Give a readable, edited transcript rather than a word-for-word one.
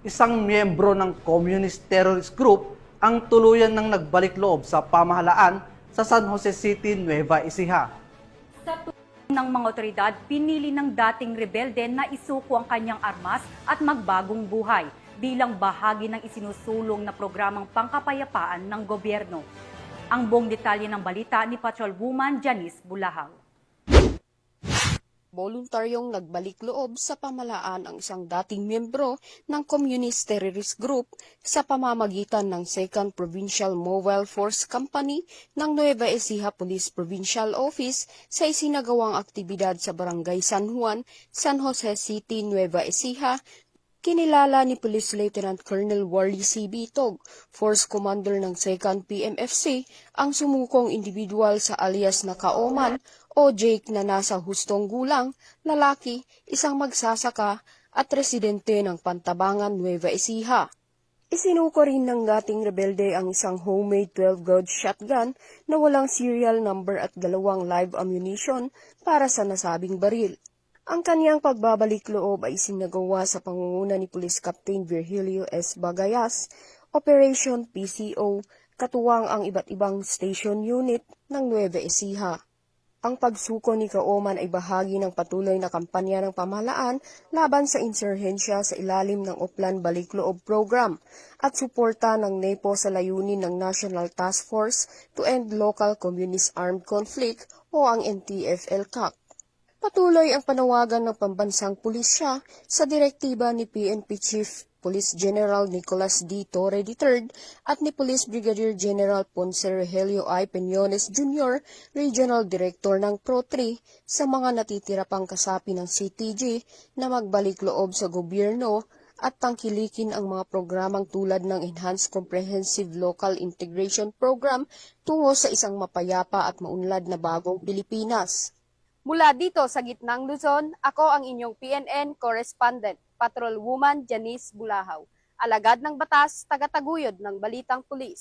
isang miyembro ng communist terrorist group ang tuluyan ng nagbalik loob sa pamahalaan sa San Jose City, Nueva Ecija. Sa tulong ng mga otoridad, pinili ng dating rebelde na isuko ang kanyang armas at magbagong buhay bilang bahagi ng isinusulong na programang pangkapayapaan ng gobyerno. Ang buong detalye ng balita ni Patrolwoman Janice Bulahaw. Voluntaryong nagbalik loob sa pamahalaan ang isang dating miyembro ng Communist Terrorist Group sa pamamagitan ng 2nd Provincial Mobile Force Company ng Nueva Ecija Police Provincial Office sa isinagawang aktibidad sa Barangay San Juan, San Jose City, Nueva Ecija. Kinilala ni Police Lieutenant Colonel Wally C. Bitog, Force Commander ng 2nd PMFC, ang sumukong individual sa alias na Kaoman o Jake na nasa hustong gulang, lalaki, isang magsasaka at residente ng Pantabangan, Nueva Ecija. Isinuko rin ng dating rebelde ang isang homemade 12-gauge shotgun na walang serial number at 2 live ammunition para sa nasabing baril. Ang kaniyang pagbabalik loob ay isinagawa sa pangunguna ni Police Captain Virgilio S. Bagayas, Operation PCO, katuwang ang iba't ibang station unit ng Nueva Ecija. Ang pagsuko ni Kaoman ay bahagi ng patuloy na kampanya ng pamahalaan laban sa insurhensya sa ilalim ng Oplan Balikloob Program at suporta ng NEPO sa layunin ng National Task Force to End Local Communist Armed Conflict o ang NTF-ELCAC. Patuloy ang panawagan ng pambansang pulisya sa direktiba ni PNP Chief Police General Nicolas D. Torre III at ni Police Brigadier General Ponce Rogelio I. Peñones Jr., Regional Director ng Pro-3, sa mga natitira pang kasapi ng CTG na magbalik loob sa gobyerno at tangkilikin ang mga programang tulad ng Enhanced Comprehensive Local Integration Program tungo sa isang mapayapa at maunlad na bagong Pilipinas. Mula dito sa gitnang Luzon, ako ang inyong PNN correspondent, Patrolwoman Janice Bulahaw, alagad ng batas, tagataguyod ng Balitang Pulis.